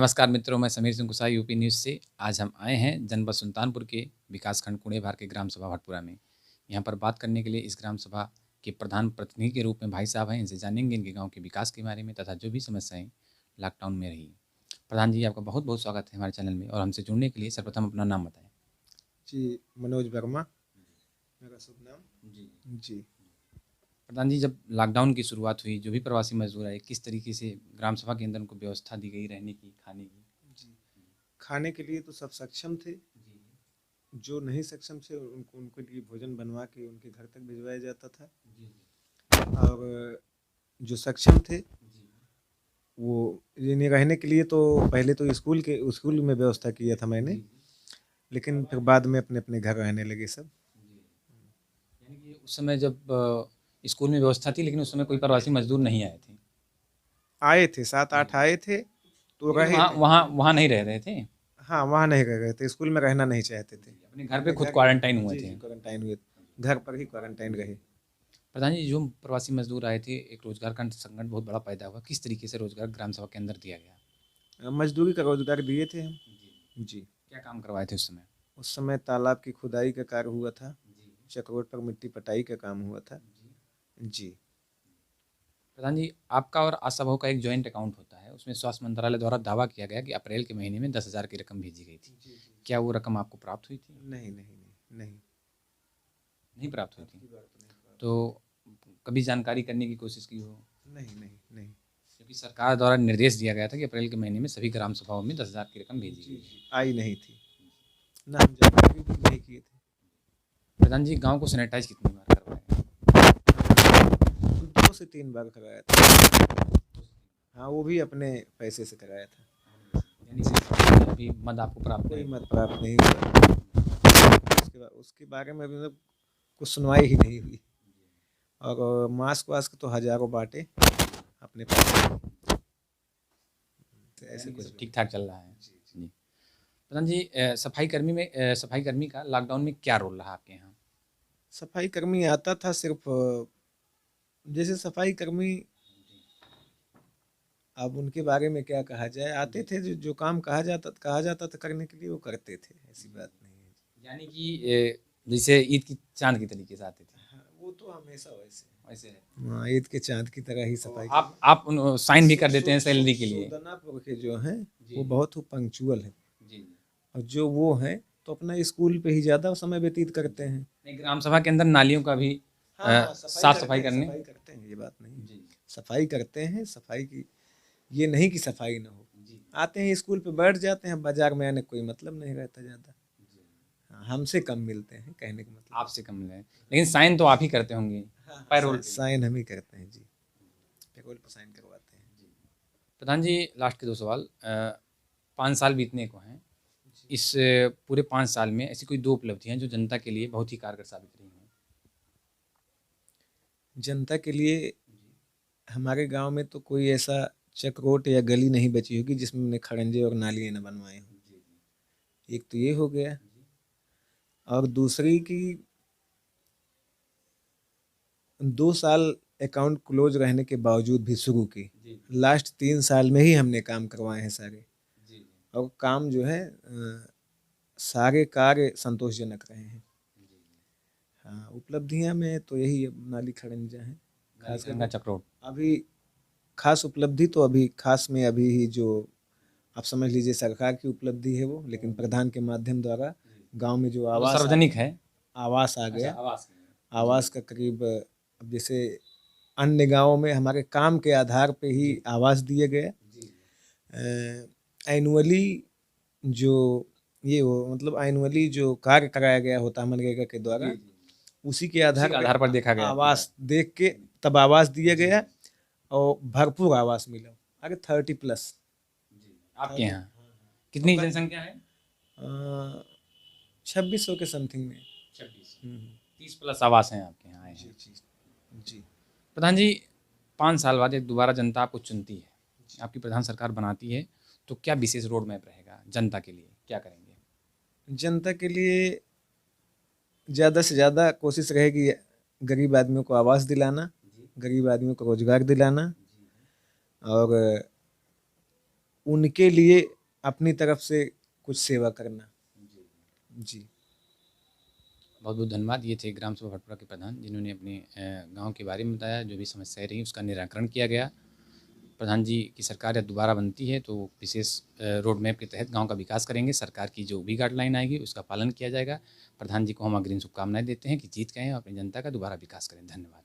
नमस्कार मित्रों, मैं समीर सिंह कुसाई यूपी न्यूज़ से। आज हम आए हैं जनपद सुल्तानपुर के विकासखंड कुड़ेभार के ग्राम सभा भटपुरा में। यहाँ पर बात करने के लिए इस ग्राम सभा के प्रधान प्रतिनिधि के रूप में भाई साहब हैं। इनसे जानेंगे इनके गांव के विकास के बारे में तथा जो भी समस्याएं लॉकडाउन में रही। प्रधान जी, आपका बहुत बहुत स्वागत है हमारे चैनल में और हमसे जुड़ने के लिए सर्वप्रथम अपना नाम बताएं। जी, मनोज वर्मा मेरा शुभ नाम। जी प्रधान जी, जब लॉकडाउन की शुरुआत हुई, जो भी प्रवासी मजदूर आए, किस तरीके से ग्राम सभा के अंदर उनको व्यवस्था दी गई रहने की, खाने की? जी खाने के लिए तो सब सक्षम थे। जो नहीं सक्षम थे उनको उनके लिए भोजन बनवा के उनके घर तक भिजवाया जाता था। और जो सक्षम थे वो यानी रहने के लिए तो पहले तो स्कूल में व्यवस्था किया था मैंने, लेकिन फिर बाद में अपने अपने घर रहने लगे सब। यानी कि उस समय जब स्कूल में व्यवस्था थी, लेकिन उस समय कोई प्रवासी मजदूर नहीं आए थे। आए थे 7-8 आए थे तो लेकिन रहे वहाँ थे। वहाँ वहाँ नहीं रह रहे थे। हाँ, वहाँ नहीं रह रहे थे, स्कूल में रहना नहीं चाहते थे। अपने घर पे अपने खुद घर क्वारंटाइन हुए जी थे। जी क्वारंटाइन हुए, घर पर ही क्वारंटाइन रहे। प्रधान जी, जो प्रवासी मजदूर आए थे, एक रोजगार का संकट बहुत बड़ा पैदा हुआ। किस तरीके से रोजगार ग्राम सभा के अंदर दिया गया? मजदूरी का रोजगार दिए थे हम। जी क्या काम करवाए थे उस समय? उस समय तालाब की खुदाई का कार्य हुआ था, चकरोट पर मिट्टी पटाई का काम हुआ था। जी प्रधान जी, आपका और आशा बहू का एक जॉइंट अकाउंट होता है, उसमें स्वास्थ्य मंत्रालय द्वारा दावा किया गया कि अप्रैल के महीने में 10,000 की रकम भेजी गई थी। क्या वो रकम आपको प्राप्त हुई थी? नहीं नहीं नहीं नहीं नहीं प्राप्त हुई थी। आपकी बात नहीं प्राप्त। तो कभी जानकारी करने की कोशिश की हो? नहीं नहीं नहीं। क्योंकि सरकार द्वारा निर्देश दिया गया था कि अप्रैल के महीने में सभी ग्राम सभाओं में 10,000 की रकम भेजी जी गई। जी आई नहीं थी, ना हम जानकारी भी नहीं किए थे। प्रधान जी, गांव को सैनिटाइज कितनी बार करवाए? 2 से 3 बार कराया था। हाँ, वो भी अपने पैसे से कराया था। यानी सिर्फ अभी मद आपको प्राप्त कोई नहीं मत प्राप्त नहीं हुआ। उसके बारे में भी मतलब कुछ सुनवाई ही नहीं हुई। और मास्क वास्क तो हजारों बांटे अपने पैसे से, ऐसे यानी कि कुछ सब भी ठीक नहीं। ठाक चल रहा है। जी प्रधान जी, सफाई कर्मी का लॉकडाउन में क्या रोल रहा आपके यहाँ? सफाई कर्मी आता था सिर्फ, जैसे सफाई कर्मी, अब उनके बारे में क्या कहा जाए, आते थे जो काम कहा जाता था करने के लिए वो करते थे, ऐसी बात नहीं है। यानी कि जैसे ईद की चांद की तरीके से आते थे। हाँ, वो तो हमेशा वैसे। वैसे हाँ, ईद के चांद की तरह ही सफाई आप साइन भी कर देते हैं सैलरी के लिए? सोदनापुर के जो हैं जी वो बहुत ही पंक्चुअल है। जी। और जो वो हैं तो अपना स्कूल पे ही ज़्यादा समय व्यतीत करते हैं। नहीं, ग्राम सभा के अंदर नालियों का भी हाँ, साफ सफाई करने। सफाई करते हैं, ये बात नहीं है। जी सफाई करते हैं, सफाई की ये नहीं कि सफाई ना हो। जी आते हैं स्कूल पे बैठ जाते हैं, बाजार में आने का कोई मतलब नहीं रहता ज़्यादा। जी। हाँ, हमसे कम मिलते हैं, कहने का मतलब। आपसे कम लें, लेकिन साइन तो आप ही करते होंगे हाँ, पैरोल पे। साइन हम ही करते हैं जी, पेरोल पर साइन करवाते हैं। प्रधान जी, लास्ट के दो सवाल। 5 साल बीतने को हैं। इस पूरे 5 साल में ऐसी कोई 2 उपलब्धियां जो जनता के लिए बहुत ही कारगर साबित रही हैं? जनता के लिए हमारे गांव में तो कोई ऐसा चक्रोट या गली नहीं बची होगी जिसमें हमने खड़ंजे और नालियाँ न बनवाए हों। एक तो ये हो गया, और दूसरी कि 2 साल अकाउंट क्लोज रहने के बावजूद भी शुरू की, लास्ट 3 साल में ही हमने काम करवाए हैं सारे। और काम जो है सारे कार्य संतोषजनक रहे हैं। हाँ, उपलब्धियां में तो यही है, नाली खड़ंजा है खास गंगा कर। चक्रोट। अभी खास उपलब्धि तो अभी खास में अभी ही जो आप समझ लीजिए सरकार की उपलब्धि है वो, लेकिन प्रधान के माध्यम द्वारा गांव में जो मतलब सार्वजनिक है। आवास आ अच्छा, गया। आवास। आवास का करीब, अब जैसे अन्य गांवों में हमारे काम के आधार पे ही आवास दिए गए। एनुअली जो ये हो मतलब एनुअली जो कार्य कराया गया होता है मनरेगा के द्वारा, उसी के आधार पर देखा गया। आवास देख के तब आवास दिया गया, और भरपूर आवास मिला। अरे 30+। आपके यहाँ कितनी जनसंख्या है? 2600 के समथिंग में। 26। 30+ आवास हैं आपके यहाँ आए जी हैं। जी जी। प्रधान जी, 5 साल बाद एक दोबारा जनता आपको चुनती है, आपकी प्रधान सरकार बनाती है, तो क्या विशेष रोड मैप रहेगा जनता के लिए? क्या करेंगे? जनता के लिए ज़्यादा से ज़्यादा कोशिश रहेगी गरीब आदमियों को आवास दिलाना, गरीब आदमियों को रोजगार दिलाना, और उनके लिए अपनी तरफ से कुछ सेवा करना। जी। बहुत बहुत धन्यवाद। ये थे ग्राम सभा भटपुरा के प्रधान, जिन्होंने अपने गांव के बारे में बताया, जो भी समस्याएं रही उसका निराकरण किया गया। प्रधान जी की सरकार यदि दोबारा बनती है तो विशेष रोड मैप के तहत गांव का विकास करेंगे। सरकार की जो भी गाइडलाइन आएगी उसका पालन किया जाएगा। प्रधान जी को हम अग्रिम शुभकामनाएं देते हैं कि जीत गए हैं और अपनी जनता का दोबारा विकास करें। धन्यवाद।